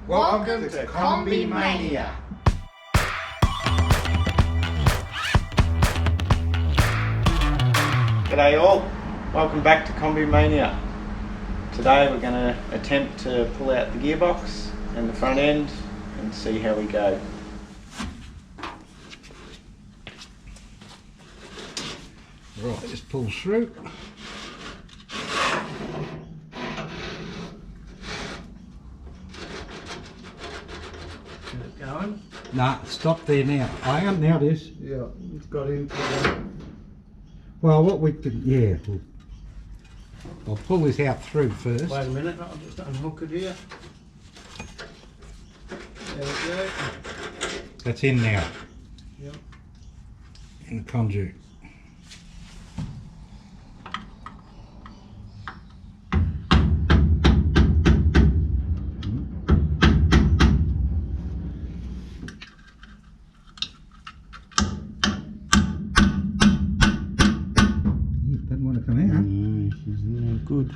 Welcome to Kombi Mania. G'day all, welcome back to Kombi Mania. Today we're going to attempt to pull out the gearbox and the front end and see how we go. Right, this pulls through. Is it going? Nah, stop there now. I am now this. Yeah, it's got into it. Well, what we can, yeah, I'll pull this out through first. Wait a minute, I'll just unhook it here. There we go. That's in now, Yep. in the conduit. Doesn't want to come out. No, she's no good.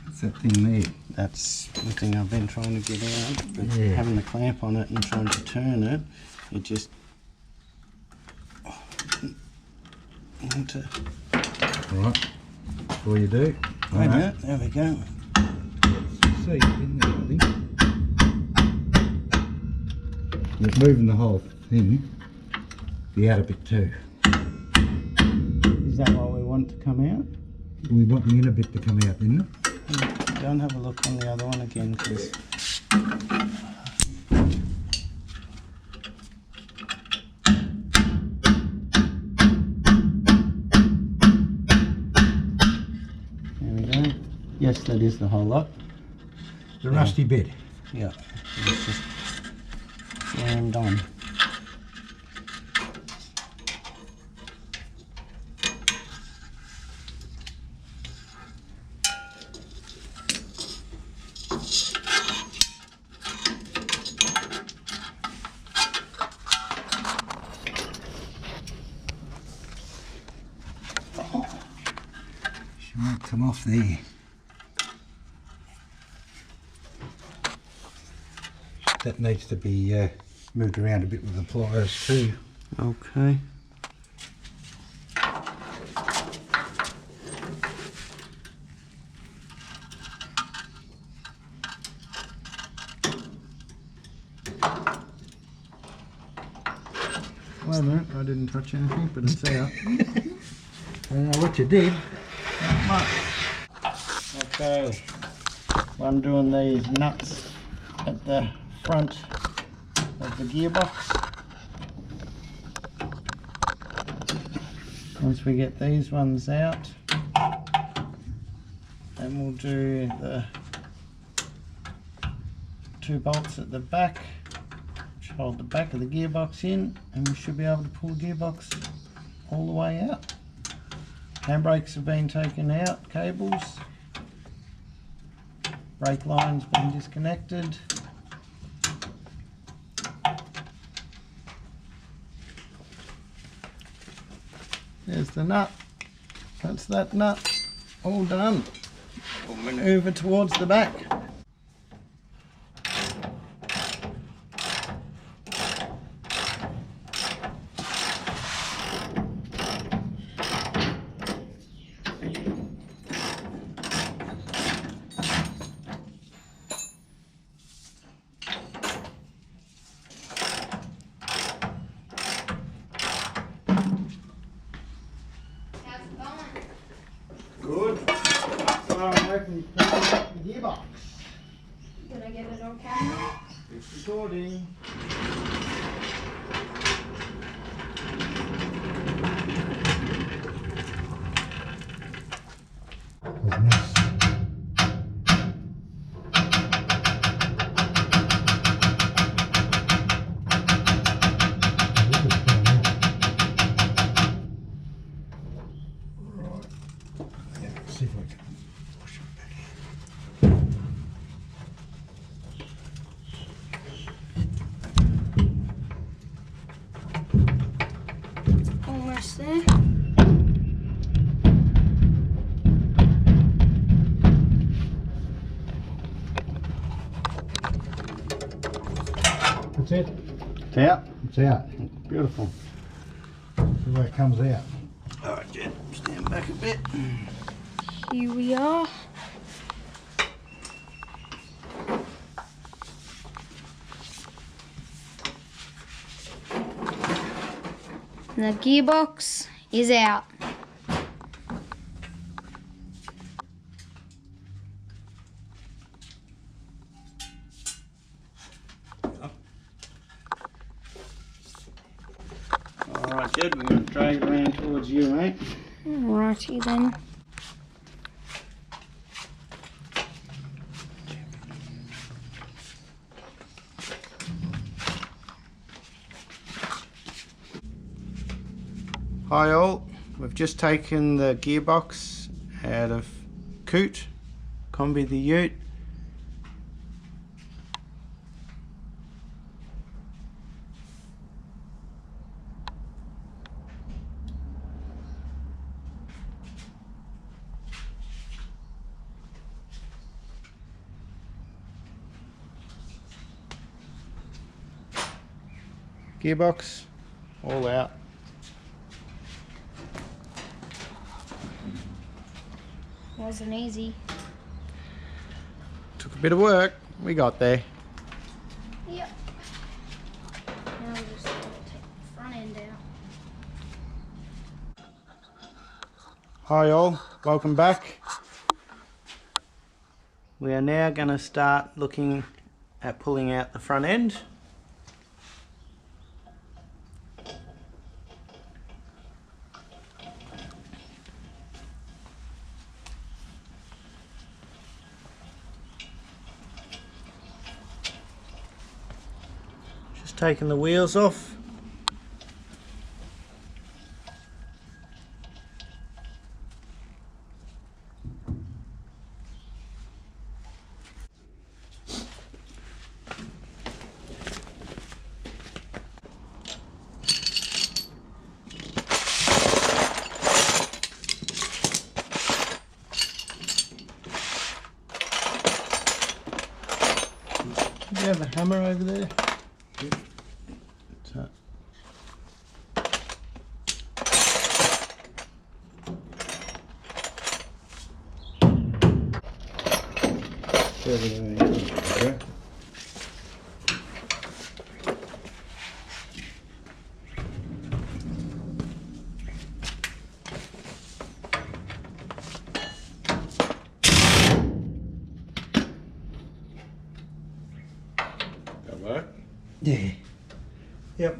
What's that thing there? That's the thing I've been trying to get out, but Yeah. having the clamp on it and trying to turn it, it just... into... Right, before you do. Wait a minute, there we go. See, in there, I think. You're moving the whole thing, the outer bit too. Is that what we want to come out? We want the inner bit to come out, didn't it? Go and have a look on the other one again, because... There we go. Yes, that is the whole lot. The rusty bit. Yeah, it's just jammed on. She won't come off there. That needs to be moved around a bit with the pliers too. Okay. Wait a minute, I didn't touch anything, but it's out. I don't know what you did. Not much. Okay, I'm doing these nuts at the front of the gearbox. Once we get these ones out, then we'll do the 2 bolts at the back, which hold the back of the gearbox in, and we should be able to pull the gearbox all the way out. Handbrakes have been taken out, cables, brake lines been disconnected. There's the nut, that's that nut, all done. We'll manoeuvre towards the back. Good. So I'm working the gearbox. Did I get it on camera? It's recording. See if I can push it back in. Oh rest there. That's it. It's out. It's out. Beautiful. The way it comes out. Alright, Jed, stand back a bit. Here we are. The gearbox is out. Alright, Jed, we're going to drag it around towards you, mate. Alrighty then. Hi all, we've just taken the gearbox out of Ute, Kombi the Ute. Gearbox all out. Wasn't easy. Took a bit of work, we got there. Yep. Now we're just going to take the front end out. Hi all, welcome back. We are now going to start looking at pulling out the front end. Just taking the wheels off. Do you have a hammer over there? Yep. So. Yeah. That work? Yeah. Yep.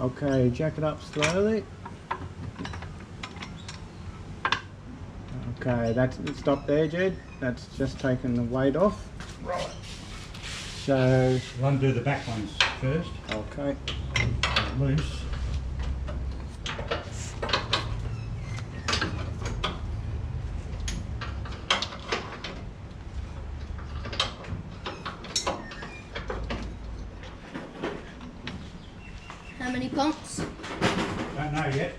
Okay, jack it up slowly. Okay, that's stop there, Jed. That's just taking the weight off. Right. So, We'll undo the back ones first. okay. Loose. How many pumps? Don't know yet.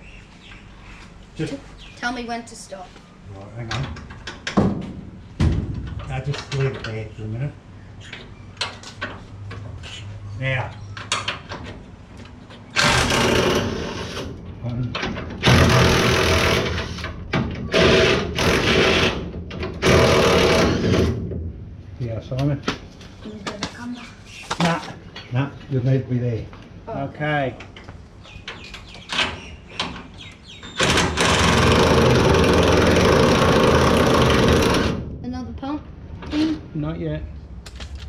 Just Tell me when to stop. right, hang on. Now just leave it there for a minute. Now. One. Yeah, Simon. Nah, you need to be there. Okay. Another pump? Not yet.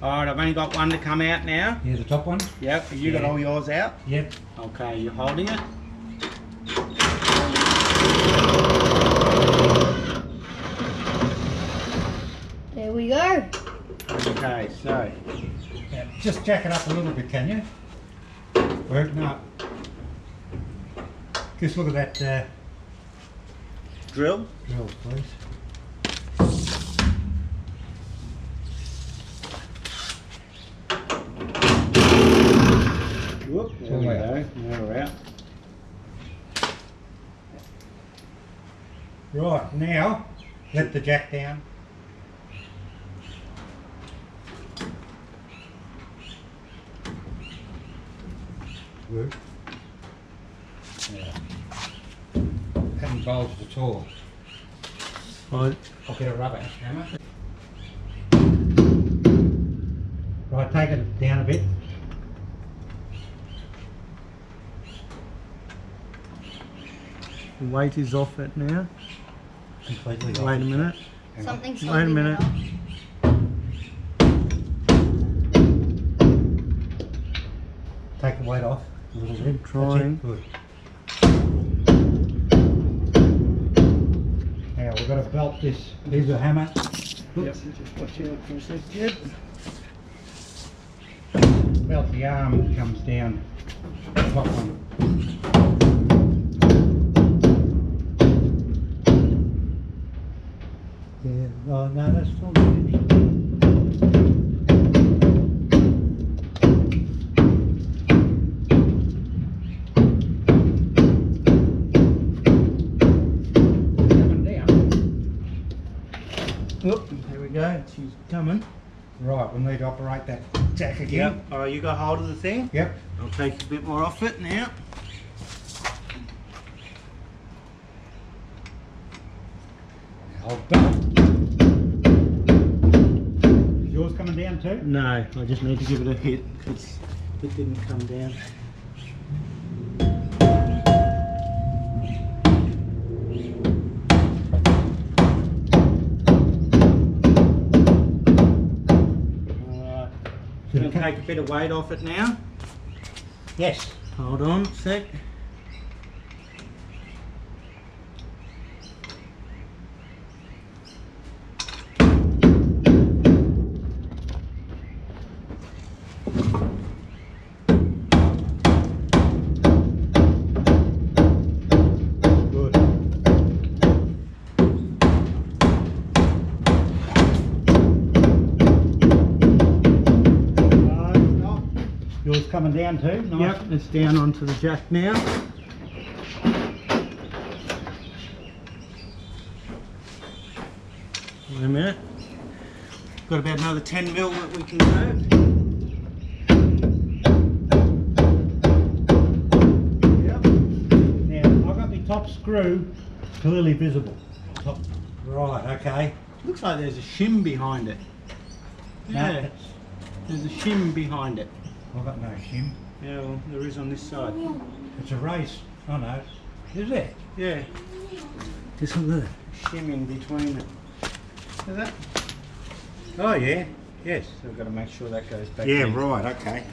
Alright, I've only got one to come out now. Here's the top one. Yep, have you got Yeah. all yours out? Yep. Okay, you're holding it? There we go. Okay, so, Yeah, just jack it up a little bit, can you? Working up. Just look at that drill. drill, please. Whoop, there we go. Now we're out. Right, now let the jack down. Good. Yeah. Haven't bulged at all. Right. I'll get a rubber hammer. Right, take it down a bit. The weight is off it now. Completely Wait a off. minute. Hang on. Something's Wait a minute. Take the weight off a little bit. Trying. That's it. Good. Now we've got to belt this. Here's a hammer. Yep. Just watch out for a sec, Jed. Belt the arm that comes down the top one. Yeah, oh no, that's still good. Coming down. Oop, there we go. She's coming. Right, we'll need to operate that jack again. Yep. Alright, you got hold of the thing? Yep. I'll take a bit more off it now. Hold belt. Is yours coming down too? No, I just need to give it a hit because it didn't come down. Alright, going to take a bit of weight off it now. Yes. Hold on a sec. Good. Yours coming down too? Nice. Yep, it's down onto the jack now. Wait a minute. Got about another 10 mil that we can go. Yep. Now I've got the top screw clearly visible. Top. Right, okay. Looks like there's a shim behind it. No, Yeah, it's- there's a shim behind it. I've got no shim. Yeah, well, there is on this side. It's a race. Oh no. Is it? Yeah, Just look at that. shim in between it. See that? Oh yeah. Yes. So we've got to make sure that goes back Yeah, in. right, okay.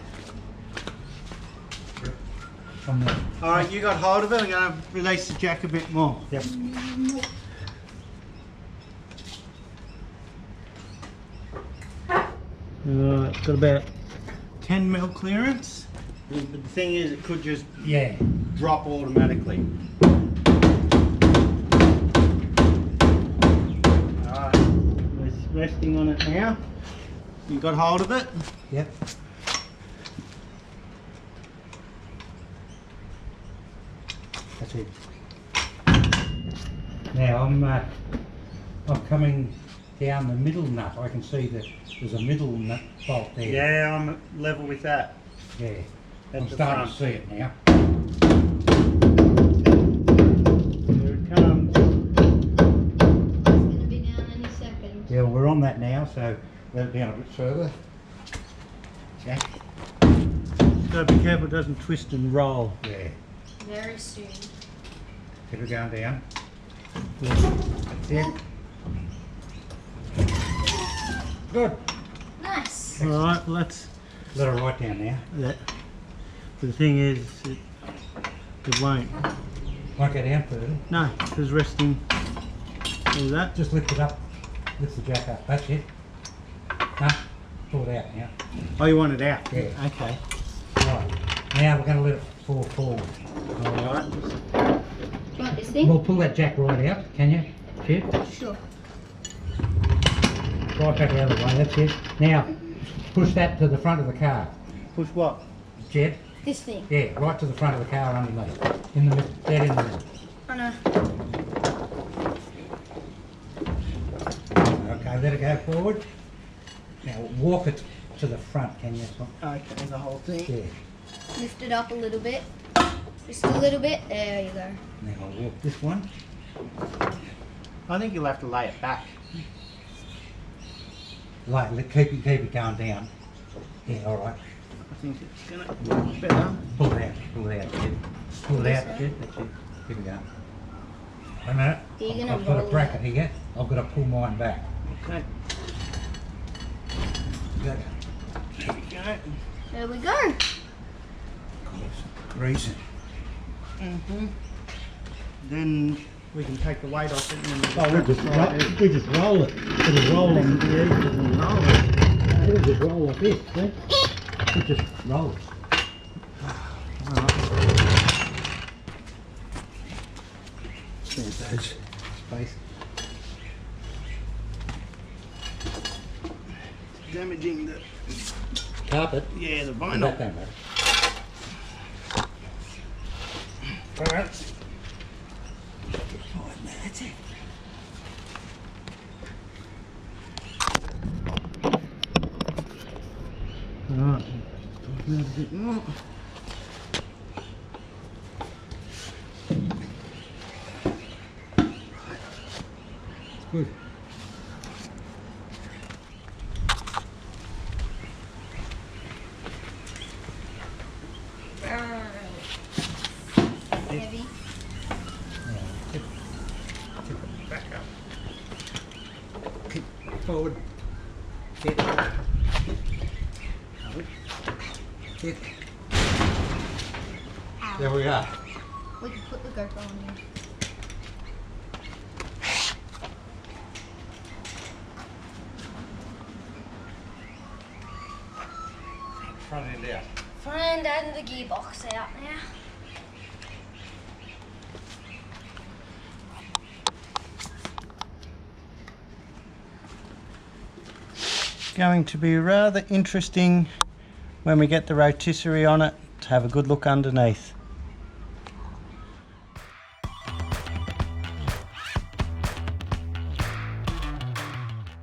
From the, Alright, you got hold of it. I'm going to release the jack a bit more. yep. Alright, got about 10 mil clearance. But the thing is, it could just Yeah. drop automatically. Alright, it's resting on it now. You got hold of it? Yep. That's it. Now I'm coming down the middle nut. I can see that there's a middle nut bolt there. Yeah, I'm level with that. Yeah. At I'm the starting front. to see it now. Here it comes. It's going to be down any second. Yeah, we're on that now, so let it down a bit further. Jack. Got to be careful it doesn't twist and roll. Yeah. Very soon. Keep it going down. Yeah. That's it. Good. Nice. Alright, well that's Let it right down now. that. The thing is, it won't. Won't go down further. No, it's resting. See that? Just lift it up. Lift the jack up. That's it. No, pull it out now. Oh, you want it out? Yeah. Okay. Right. Now we're going to let it fall forward. Alright. You want this thing? We'll pull that jack right out, can you, Jed? Sure. Right back out of the way, that's it. Now, push that to the front of the car. Push what? Jed, This thing. Yeah, right to the front of the car underneath. In the middle, dead in the middle. I know. Okay, let it go forward. Now walk it to the front, can you? Okay, the whole thing. Yeah. Lift it up a little bit. Just a little bit. There you go. Now I'll walk this one. I think you'll have to lay it back. Like, keep it going down. Yeah, all right. I think it's gonna look better. Pull it out, pull it out. Kid. Pull it out, Kid. That's it. Keep it going. Wait a minute. You're gonna I've got a roll bracket it. here. I've got to pull mine back. Okay. Good. There we go. There we go. Grease it. Then we can take the weight off it and then Oh, we just roll it. It'll roll on the edge. It'll just roll off it, see? It just rolls. There's those space. damaging the Carpet. the That vinyl. don't matter. Alright. That's it. Alright. A little bit more. It's good. Heavy. Tip it back up. Kick forward. Kick. Kick. There we are. We can put the GoPro on here. Front end out. Front end and the gearbox out now. Going to be rather interesting when we get the rotisserie on it to have a good look underneath.